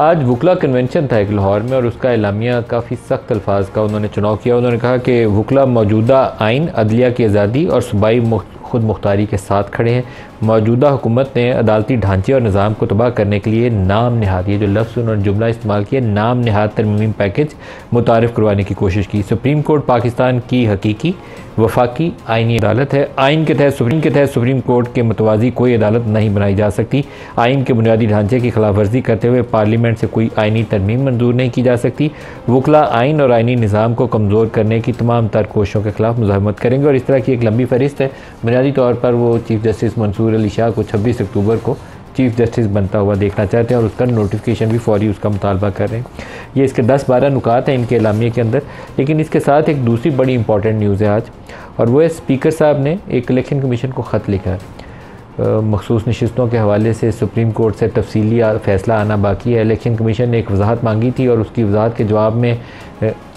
आज वकला कन्वेंशन था एक लाहौर में और उसका एलामिया काफ़ी सख्त अल्फाज का उन्होंने चुनाव किया। उन्होंने कहा कि वकला मौजूदा आइन, अदलिया की आज़ादी और सूबाई खुद मुख्तारी के साथ खड़े हैं। मौजूदा हुकूमत ने अदालती ढांचे और निज़ाम को तबाह करने के लिए नाम नहाद, ये जो लफ्ज़ उन्होंने जुमला इस्तेमाल किया, नाम नहाद तरमीमी पैकेज मुतारिफ़ करवाने की कोशिश की। सुप्रीम कोर्ट पाकिस्तान की हकीकी वफाकी आइनी अदालत है। आइन के तहत सुप्रीम कोर्ट के मुतवाज़ी कोई अदालत नहीं बनाई जा सकती। आइन के बुनियादी ढांचे की खिलाफ वर्जी करते हुए पार्लियामेंट से कोई आइनी तरमीम मंजूर नहीं की जा सकती। वकला आइन और आइनी निज़ाम को कमज़ोर करने की तमाम तर कोशिशों के खिलाफ मुज़ाहमत करेंगे। और इस तरह की एक लंबी फहरिस्त है। बुनियादी तौर पर वो चीफ़ जस्टिस मंसूर अली शाह को 26 अक्टूबर को चीफ़ जस्टिस बनता हुआ देखना चाहते हैं और उसका नोटिफिकेशन भी फौरी उसका मुतालबा कर रहे हैं। ये इसके 10-12 नुकात हैं इनके एलामिये के अंदर। लेकिन इसके साथ एक दूसरी बड़ी इंपॉर्टेंट न्यूज़ है आज, और वो है स्पीकर साहब ने एक इलेक्शन कमीशन को ख़त लिखा है। मखसूस नशिस्तों के हवाले से सुप्रीम कोर्ट से तफसीली फ़ैसला आना बाकी है। इलेक्शन कमीशन ने एक वजाहत मांगी थी और उसकी वजाहत के जवाब में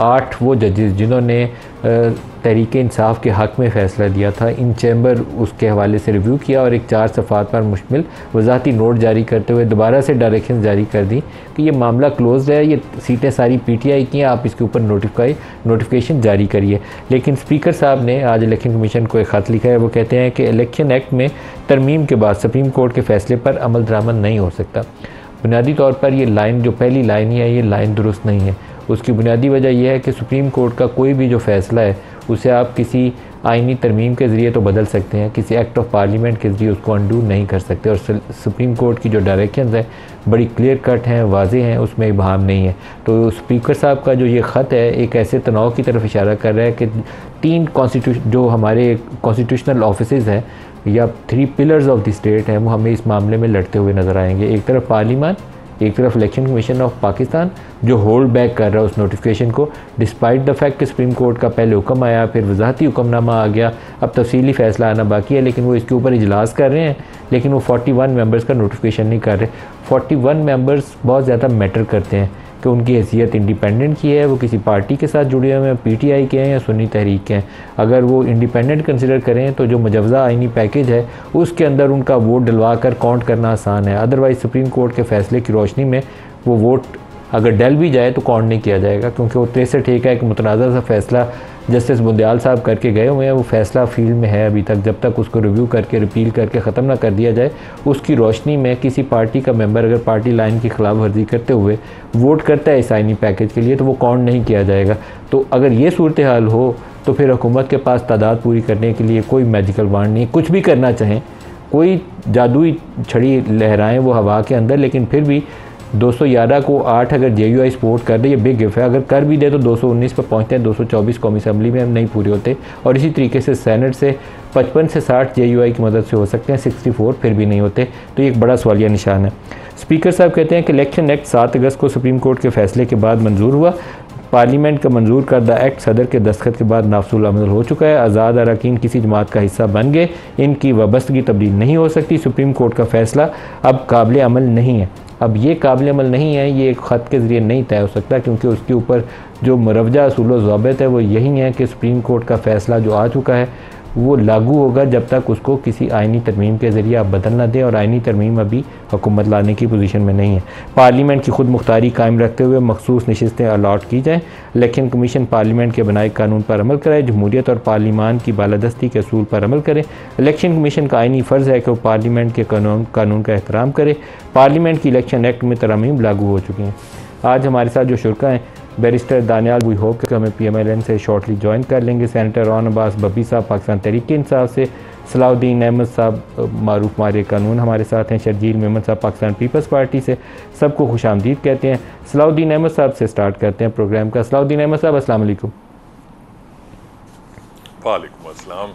8 वो जजेस जिन्होंने तहरीक इंसाफ के हक़ में फ़ैसला दिया था, इन चैम्बर उसके हवाले से रिव्यू किया और एक 4 सफ़ात पर मुश्तमिल वजाहती नोट जारी करते हुए दोबारा से डायरेक्शन जारी कर दी कि ये मामला क्लोज़ है, ये सीटें सारी PTI की हैं, आप इसके ऊपर नोटिफिकेशन जारी करिए। लेकिन स्पीकर साहब ने आज इलेक्शन कमीशन को एक ख़त लिखा है। वो कहते हैं कि इलेक्शन एक्ट में तरमीम के बाद सुप्रीम कोर्ट के फ़ैसले पर अमल दरामद नहीं हो सकता। बुनियादी तौर पर ये लाइन, जो पहली लाइन है, ये लाइन दुरुस्त नहीं है। उसकी बुनियादी वजह यह है कि सुप्रीम कोर्ट का कोई भी जो फ़ैसला है उसे आप किसी आइनी तरमीम के ज़रिए तो बदल सकते हैं, किसी एक्ट ऑफ पार्लियामेंट के ज़रिए उसको अंडू नहीं कर सकते। और सुप्रीम कोर्ट की जो डायरेक्शंस हैं बड़ी क्लियर कट हैं, वाज़े हैं, उसमें इबहम नहीं है। तो स्पीकर साहब का जो ये ख़त है एक ऐसे तनाव की तरफ इशारा कर रहा है कि 3 जो हमारे कॉन्स्टिट्यूशनल ऑफिसेज़ हैं या 3 पिलर्स ऑफ द स्टेट हैं, वो हमें इस मामले में लड़ते हुए नज़र आएंगे। एक तरफ पार्लियामान, एक तरफ इलेक्शन कमीशन ऑफ पाकिस्तान जो होल्ड बैक कर रहा है उस नोटिफिकेशन को, डिस्पाइट द फैक्ट कि सुप्रीम कोर्ट का पहले हुक्म आया, फिर वजाहती हुक्मनामा आ गया, अब तफसीली फ़ैसला आना बाकी है। लेकिन वो इसके ऊपर इजलास कर रहे हैं, लेकिन वो 41 मेंबर्स का नोटिफिकेशन नहीं कर रहे। 41 मेंबर्स बहुत ज़्यादा मैटर करते हैं कि उनकी हैसियत इंडिपेंडेंट की है, वो किसी पार्टी के साथ जुड़े हुए हैं, PTI के हैं या सुन्नी तहरीक के हैं। अगर वो इंडिपेंडेंट कंसिडर करें तो जो मुजवज़ा आइनी पैकेज है उसके अंदर उनका वोट डलवा कर काउंट करना आसान है। अदरवाइज़ सुप्रीम कोर्ट के फ़ैसले की रोशनी में वो वोट अगर डल भी जाए तो काउंट नहीं किया जाएगा, क्योंकि वो 63 एक है कि मुतनाज़ा सा फ़ैसला जस्टिस बुंदियाल साहब करके गए हुए हैं। वो फ़ैसला फील्ड में है अभी तक, जब तक उसको रिव्यू करके रिपील करके ख़त्म ना कर दिया जाए उसकी रोशनी में किसी पार्टी का मेंबर अगर पार्टी लाइन की खिलाफ वर्जी करते हुए वोट करता है इस आइनी पैकेज के लिए तो वो काउंट नहीं किया जाएगा। तो अगर ये सूरत हाल हो तो फिर हुकूमत के पास तादाद पूरी करने के लिए कोई मैजिकल वांड नहीं, कुछ भी करना चाहें, कोई जादुई छड़ी लहराएं वो हवा के अंदर, लेकिन फिर भी 211 को 8 अगर JUI सपोर्ट कर दे, ये बिग गिफ है। अगर कर भी दे तो 219 पर पहुंचते हैं, 224 कौमी असम्बली में हम नहीं पूरे होते। और इसी तरीके से सेनेट से 55 से 60 JUI की मदद से हो सकते हैं, 64 फिर भी नहीं होते। तो ये एक बड़ा सवालिया निशान है। स्पीकर साहब कहते हैं कि इलेक्शन एक्ट 7 अगस्त को सुप्रीम कोर्ट के फैसले के बाद मंजूर हुआ। पार्लियामेंट का मंजूर करदा एक्ट सदर के दस्तखत के बाद नाफजुल अमल हो चुका है। आज़ाद अरकान किसी जमात का हिस्सा बन गए, इनकी वाबस्तगी तब्दील नहीं हो सकती। सुप्रीम कोर्ट का फ़ैसला अब काबिल अमल नहीं है। अब ये काबिल अमल नहीं है, ये एक ख़त के ज़रिए नहीं तय हो सकता, क्योंकि उसके ऊपर जो मुरवजा असूल व ज़ाबित है वो यही है कि सुप्रीम कोर्ट का फ़ैसला जो आ चुका है वो लागू होगा जब तक उसको किसी आइनी तरमीम के ज़रिए आप बदल ना दें, और आइनी तरमीम अभी हुकूमत लाने की पोजीशन में नहीं है। पार्लियामेंट की खुद मुख्तारी कायम रखते हुए मखसूस नशिस्तें अलाट की जाएँ। इलेक्शन कमीशन पार्लियामेंट के बनाए कानून पर अमल कराए, जमहूरियत और पार्लियामान की बालादस्ती के असूल पर अमल करें। इलेक्शन कमीशन का आइनी फ़र्ज़ है कि वो पार्लियामेंट के कानून का एहतराम करे। पार्लियामेंट की इलेक्शन एक्ट में तरमीम लागू हो चुकी हैं। आज हमारे साथ जो शुरा हैं बैरिस्टर दानियाल, वी होप कि हमें PMLN से शॉर्टली ज्वाइन कर लेंगे। सेनेटर रौन अब्बास बब्बी साहब पाकिस्तान तहरीक इंसाफ से, सलाउद्दीन अहमद साहब मारूफ मारे कानून हमारे साथ हैं, शर्जील मेमन साहब पाकिस्तान पीपल्स पार्टी से। सबको खुशामदीद कहते हैं। सलाउद्दीन अहमद साहब से स्टार्ट करते हैं प्रोग्राम का। सलाउद्दीन अहमद साहब अस्सलाम वालेकुम। वालेकुम अस्सलाम।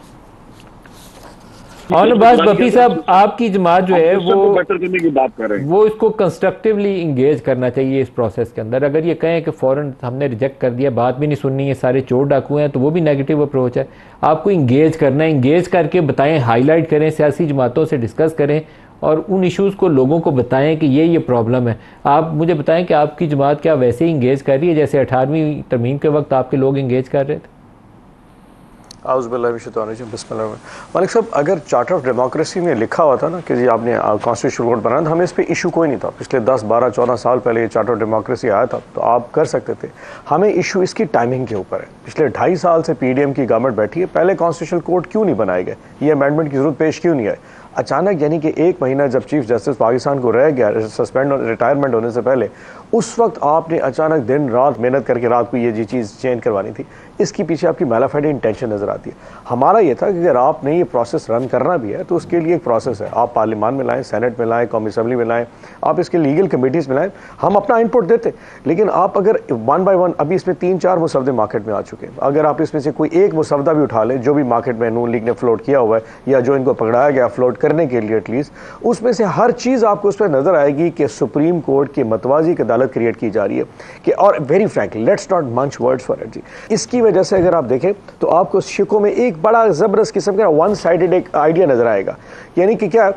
और अब्बास बब्बी साहब, आपकी जमात जो है वो बेटर करने की बात कर रहे हैं, वो इसको कंस्ट्रक्टिवली इंगेज करना चाहिए इस प्रोसेस के अंदर। अगर ये कहें कि फ़ौरन हमने रिजेक्ट कर दिया, बात भी नहीं सुननी है, सारे चोर डाकू हैं, तो वो भी नेगेटिव अप्रोच है। आपको इंगेज करना है, इंगेज करके बताएं, हाईलाइट करें, सियासी जमातों से डिस्कस करें और उन इश्यूज़ को लोगों को बताएं कि ये प्रॉब्लम है। आप मुझे बताएं कि आपकी जमात क्या वैसे ही इंगेज कर रही है जैसे 18वीं तरमीम के वक्त आपके लोग इंगेज कर रहे थे? बिस्मिल्लाह। मालिक साहब, अगर चार्टर ऑफ डेमोक्रेसी में लिखा हुआ था ना कि जी आपने कॉन्स्टिट्यूशन कोड बनाना, हमें इस पे इशू कोई नहीं था। पिछले 10, 12, 14 साल पहले ये चार्टर ऑफ डेमोक्रेसी आया था तो आप कर सकते थे। हमें इशू इसकी टाइमिंग के ऊपर है। पिछले 2.5 साल से पीडीएम की गवर्नमेंट बैठी है, पहले कॉन्स्टिट्यूशन कोड क्यों नहीं बनाए गए, ये अमेंडमेंट की जरूरत पेश क्यों नहीं आई। अचानक यानी कि 1 महीना जब चीफ जस्टिस पाकिस्तान को रह गया सस्पेंड और रिटायरमेंट होने से पहले, उस वक्त आपने अचानक दिन रात मेहनत करके रात को ये चीज़ चेंज करवानी थी। इसके पीछे आपकी मैलाफाइड इंटेंशन नज़र आती है। हमारा ये था कि अगर आपने ये प्रोसेस रन करना भी है तो उसके लिए एक प्रोसेस है। आप पार्लियामान में लाएं, सेनेट में लाएं, कौमी असम्बली में लाएं, आप इसके लीगल कमेटीज़ में लाएं, हम अपना इनपुट देते। लेकिन आप अगर 1 बाय 1 अभी इसमें 3-4 मुसवदे मार्केट में आ चुके हैं, अगर आप इसमें से कोई एक मुसवदा भी उठा लें जो भी मार्केट में नून लीग ने फ्लोट किया हुआ है या जो इनको पकड़ाया गया फ्लोट करने के लिए एटलीस्ट, उसमें से हर चीज़ आपको उस पर नज़र आएगी कि सुप्रीम कोर्ट की मतवाजी की अदालत क्रिएट की जा रही है कि, और वेरी फ्रैंकली लेट्स नॉट मंच वर्ड्स फॉर इट जी। इसकी वजह से अगर आप देखें तो आपको शिकों में एक बड़ा जबरदस्त किस्म का वन साइडेड एक आइडिया नजर आएगा। यानी कि क्या,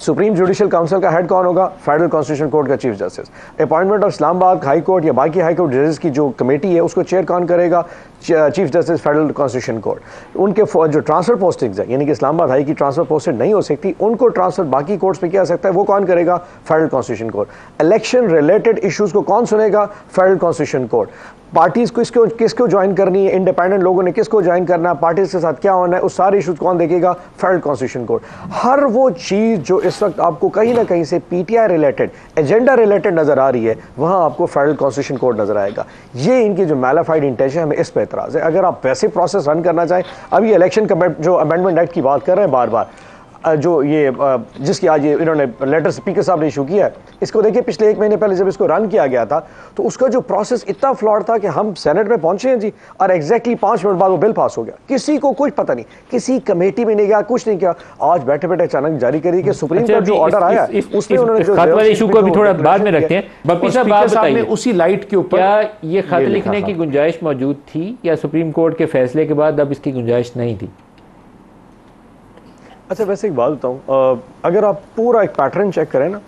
सुप्रीम जुडिशियल काउंसिल का हेड कौन होगा? फेडरल कॉन्स्टिट्यूशन कोर्ट का chief justice. Appointment of Islamabad high court या बाकी हाई कोर्ट जजेस की जो कमेटी है उसको चेयर कौन करेगा? Chief justice federal constitution court. उनके जो ट्रांसफर पोस्टिंग्स है, यानी कि इस्लामाबाद हाई की ट्रांसफर पोस्टेड नहीं हो सकती, उनको ट्रांसफर बाकी कोर्ट्स में किया सकता है, वो कौन करेगा? Federal constitution court. Election related issues को कौन सुनेगा? Federal constitution court. पार्टीज को किसको ज्वाइन करनी है, इंडिपेंडेंट लोगों ने किसको ज्वाइन करना है, पार्टीज के साथ क्या होना है, उस सारे इश्यूज कौन देखेगा? Federal constitution court. हर वो चीज जो इस वक्त आपको कहीं ना कहीं से पीटीआई रिलेटेड, एजेंडा रिलेटेड नजर आ रही है, वहां आपको फेडरल कॉन्स्टिट्यूशन कोर्ट नजर आएगा। ये इनकी जो मैलाफाइड इंटेंशन, हमें इस पर एतराज है। अगर आप वैसे प्रोसेस रन करना चाहें, अभी इलेक्शन जो अमेंडमेंट एक्ट की बात कर रहे हैं बार बार, जो ये जिसकी आज ये इन्होंने लेटर स्पीकर साहब ने इशू किया है, इसको देखिए पिछले 1 महीने पहले जब इसको रन किया गया था तो उसका जो प्रोसेस इतना फ्लॉड था कि हम सेनेट में पहुंचे हैं जी और एग्जैक्टली 5 मिनट बाद वो बिल पास हो गया। किसी को कुछ पता नहीं, किसी कमेटी में नहीं गया, कुछ नहीं किया। आज बैठे बैठे अचानक जारी करी कि सुप्रीम कोर्ट जो ऑर्डर आया उसमें उन्होंने खत वाले इशू को भी थोड़ा बाद में रखते हैं। बप्पी साहब आप बताइए, उसी लाइट के ऊपर क्या ये खत लिखने की गुंजाइश मौजूद थी या सुप्रीम कोर्ट के फैसले के बाद अब इसकी गुंजाइश नहीं थी? अच्छा, वैसे एक बात बताऊँ, अगर आप पूरा एक पैटर्न चेक करें ना,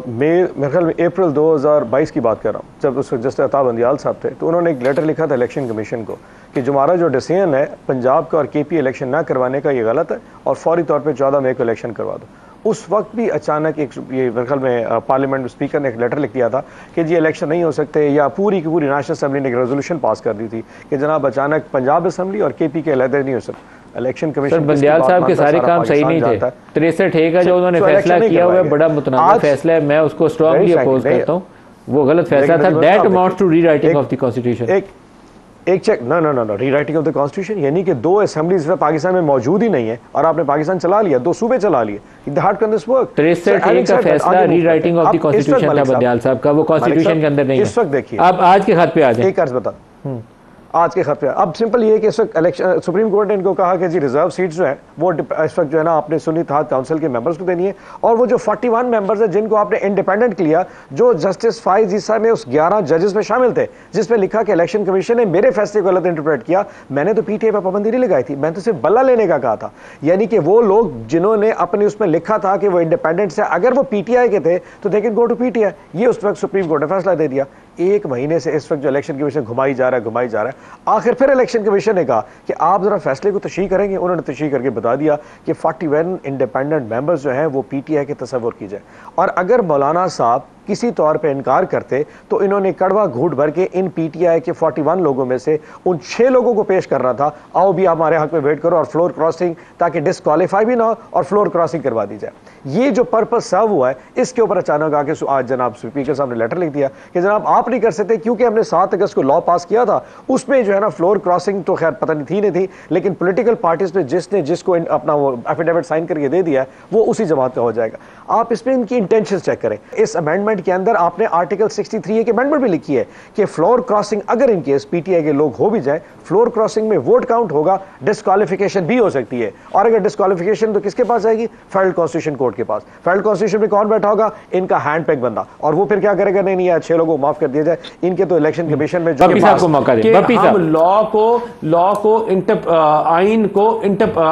मेरे ख्याल में अप्रैल 2022 की बात कर रहा हूँ, जब उस जस्टिस अताब बंदियाल साहब थे, तो उन्होंने एक लेटर लिखा था इलेक्शन कमीशन को कि हमारा जो डिसीजन है पंजाब का और केपी इलेक्शन ना करवाने का, ये गलत है और फौरी तौर पर 14 मई को इलेक्शन करवा दो। उस वक्त भी अचानक एक ये मेरे ख्याल में पार्लियामेंट स्पीकर ने एक लेटर लिख दिया था कि जी इलेक्शन नहीं हो सकते, या पूरी की पूरी नेशनल असेंबली ने एक रेजोल्यूशन पास कर दी थी कि जनाब अचानक पंजाब असेंबली और केपी के अलहदे नहीं हो सकते। इलेक्शन कमीशन बंदियाल साहब के सारे काम सही नहीं थे। 63 का जो उन्होंने फैसला किया हुआ है बड़ा मुतनाज़ फैसला है, मैं उसको स्ट्रांगली अपोज करता हूँ। वो गलत फैसला था। That amounts to rewriting of the constitution. एक check no rewriting of the constitution, यानी कि 2 असेंबलीज पाकिस्तान में मौजूद ही नहीं है और आपने पाकिस्तान चला लिया, 2 सूबे चला लिए। Hard can this work? 63 का फैसला रीराइटिंग ऑफ द कॉन्स्टिट्यूशन था बंदियाल साहब का, वो कॉन्स्टिट्यूशन के अंदर नहीं है। इस वक्त देखिए, अब आज के खत पे आ जाए। एक अर्ज बता, आज के खत पे अब सिंपल ये है कि इस वक्त इलेक्शन सुप्रीम कोर्ट ने इनको कहा कि जी रिजर्व सीट्स जो है वो इस वक्त जो है ना आपने सुन्नी इत्तेहाद काउंसिल के मेंबर्स को देनी है, और वो जो 41 मेंबर्स है जिनको आपने इंडिपेंडेंट लिया, जो जस्टिस फाइज ईसा में उस 11 जजेस में शामिल थे, जिसमें लिखा कि इलेक्शन कमीशन ने मेरे फैसले को गलत इंटरप्रेट किया, मैंने तो पीटीआई पर पाबंदी नहीं लगाई थी, मैंने तो सिर्फ बल्ला लेने का कहा था। यानी कि वो लोग जिन्होंने अपने उसमें लिखा था कि वो इंडिपेंडेंट से, अगर वो पीटीआई के थे तो they can go to PTI. ये उस वक्त सुप्रीम कोर्ट ने फैसला दे दिया। 1 महीने से इस वक्त जो इलेक्शन कमीशन घुमाई जा रहा है, आखिर फिर इलेक्शन कमीशन ने कहा कि आप जरा फैसले को तशरीह करेंगे। उन्होंने तशरीह करके बता दिया कि 41 इंडिपेंडेंट मेंबर्स जो हैं वो पीटीआई के तस्वुर की जाए, और अगर मौलाना साहब किसी तौर पे इनकार करते तो इन्होंने कड़वा घूट भर के इन पीटीआई के 41 लोगों में से उन 6 लोगों को पेश करना था, आओ भी आप हमारे हक में वेट करो और फ्लोर क्रॉसिंग, ताकि डिस्क्वालीफाई भी ना हो और फ्लोर क्रॉसिंग करवा दी जाए। ये जो पर्पस सर्व हुआ है, इसके ऊपर अचानक आके आज जनाब स्पीकर साहब ने लेटर लिख दिया कि जनाब आप नहीं कर सकते, क्योंकि हमने 7 अगस्त को लॉ पास किया था, उसमें जो है ना फ्लोर क्रॉसिंग तो खैर पता नहीं थी, लेकिन पॉलिटिकल पार्टीज में जिसको अपना वो एफिडेविट साइन करके दे दिया है वो उसी जमात का हो जाएगा। आप इसमें इनकी इंटेंशन चेक करें। इस अमेंडमेंट के अंदर आपने आर्टिकल 63 की अमेंडमेंट भी लिखी है कि फ्लोर क्रॉसिंग अगर इन केस पीटीआई के लोग हो भी जाए, फ्लोर क्रॉसिंग में वोट काउंट होगा, डिस्क्वालिफिकेशन भी हो सकती है, और अगर डिस्क्वालिफिकेशन तो किसके पास आएगी? फेडरल कॉन्स्टिट्यूशन कोर्ट के पास। फेडरल कॉन्स्टिट्यूशन में कौन बैठा होगा? इनका हैंड पैक बंदा, और वो फिर क्या करेगा? नहीं यार 6 लोगों को माफ कर दिया जाए, इनके तो इलेक्शन कमीशन में जो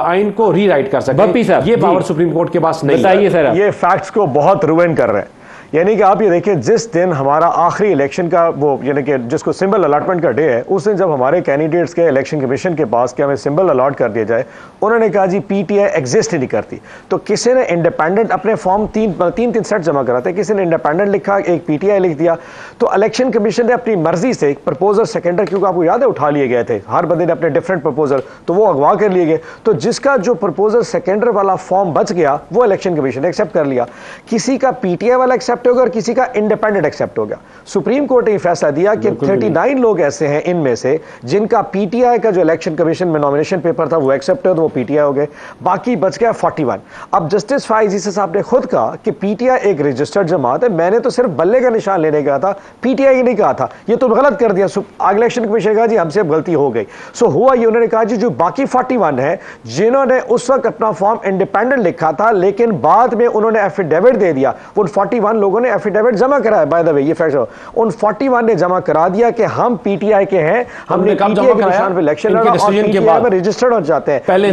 आइन को रीराइट कर सकते हैं, ये पावर सुप्रीम कोर्ट के पास नहीं है। ये फैक्ट्स को बहुत रुइन कर रहे हैं। यानी कि आप ये देखिए, जिस दिन हमारा आखिरी इलेक्शन का वो यानी कि जिसको सिंबल अलॉटमेंट का डे है, उस दिन जब हमारे कैंडिडेट्स के इलेक्शन कमीशन के पास कि हमें सिंबल अलॉट कर दिया जाए, उन्होंने कहा जी पीटीआई एग्जिस्ट ही नहीं करती। तो किसी ने इंडिपेंडेंट अपने फॉर्म तीन सेट जमा कराते, किसी ने इंडिपेंडेंट लिखा, एक पीटीआई लिख दिया। तो इलेक्शन कमीशन ने अपनी मर्जी से प्रपोजल सेकेंडर, क्योंकि आपको याद है उठा लिए गए थे, हर बंदे ने अपने डिफरेंट प्रपोजल, तो वो अगवा कर लिए गए। तो जिसका जो प्रपोजल सेकेंडर वाला फॉर्म बच गया वो इलेक्शन कमीशन ने एक्सेप्ट कर लिया। किसी का पीटीआई वाला एक्सेप्ट हो गया और किसी का इंडिपेंडेंट एक्सेप्ट हो गया। सुप्रीम कोर्ट ने फैसला दिया कि 39 लोग ऐसे हैं इनमें से जिनका पीटीआई का जो इलेक्शन कमीशन में नॉमिनेशन पेपर था वो एक्सेप्ट हो, तो वो पीटीआई हो गए, बाकी बच गया 41। अब जस्टिस फाइज ईसा साहब ने खुद कहा कि पीटीआई एक रजिस्टर्ड जमात है, मैंने तो सिर्फ बल्ले का निशान लेने गया था, पीटीआई नहीं कहा था, ये तो गलत कर दिया। इलेक्शन कमीशन कहा जी हमसे अब गलती हो गई। सो हुआ ये, उन्होंने कहा जी जो बाकी 41 है जिन्होंने उस वक्त अपना फॉर्म इंडिपेंडेंट लिखा था लेकिन बाद में उन्होंने एफिडेविट दे दिया, उन 41 लोगों ने एफिडेविट जमा कराया। बाय द वे ये फैक्ट, उन 41 ने जमा करा दिया कि हम पीटीआई के हैं, हमने पीटीआई के निशान पे इलेक्शन लड़ा और पीटीआई में रजिस्टर्ड हो जाते हैं। पहले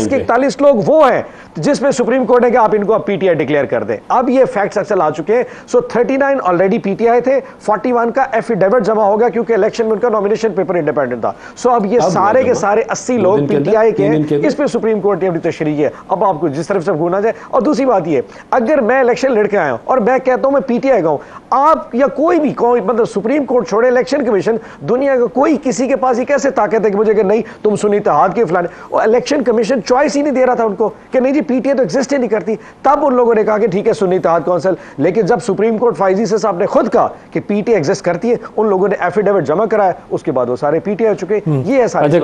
41 लोग वो हैं जिसमें सुप्रीम कोर्ट ने कहा आप इनको अब पीटीआई डिक्लेयर कर दें। अब ये फैक्ट्स अक्सर आ चुके हैं। सो 39 ऑलरेडी पीटीआई थे, 41 का एफिडेविट जमा हो गया क्योंकि इलेक्शन में उनका नॉमिनेशन पेपर इंडिपेंडेंट था। सो अब ये सारे के सारे 80 लोग पीटीआई के हैं। इस पे सुप्रीम कोर्ट ने अपनी तशरीह है। अब आपको जिस तरफ से घूमना जाए। और दूसरी बात ये, अगर मैं इलेक्शन लड़के आया हूं और मैं कहता हूं मैं पीटीआई का हूं, आप या कोई भी मतलब सुप्रीम कोर्ट छोड़े इलेक्शन कमीशन, दुनिया का कोई किसी के पास ही कैसे ताकत है कि मुझे कि नहीं तुम सुन्नी इत्तेहाद के फलाने, और इलेक्शन कमीशन चॉइस ही नहीं दे रहा था उनको कि नहीं जी पीटीआई तो एग्जिस्ट ही नहीं करती। तब उन लोगों ने कहा कि ठीक है सुन्नी इत्तेहाद काउंसिल। लेकिन जब सुप्रीम कोर्ट फाइज ईसा साहब ने खुद कहा कि पीटीआई एग्जिस्ट करती है, उन लोगों ने एफिडेविट जमा कराया, उसके बाद वो सारे पीटीआई हो चुके। ये है सारे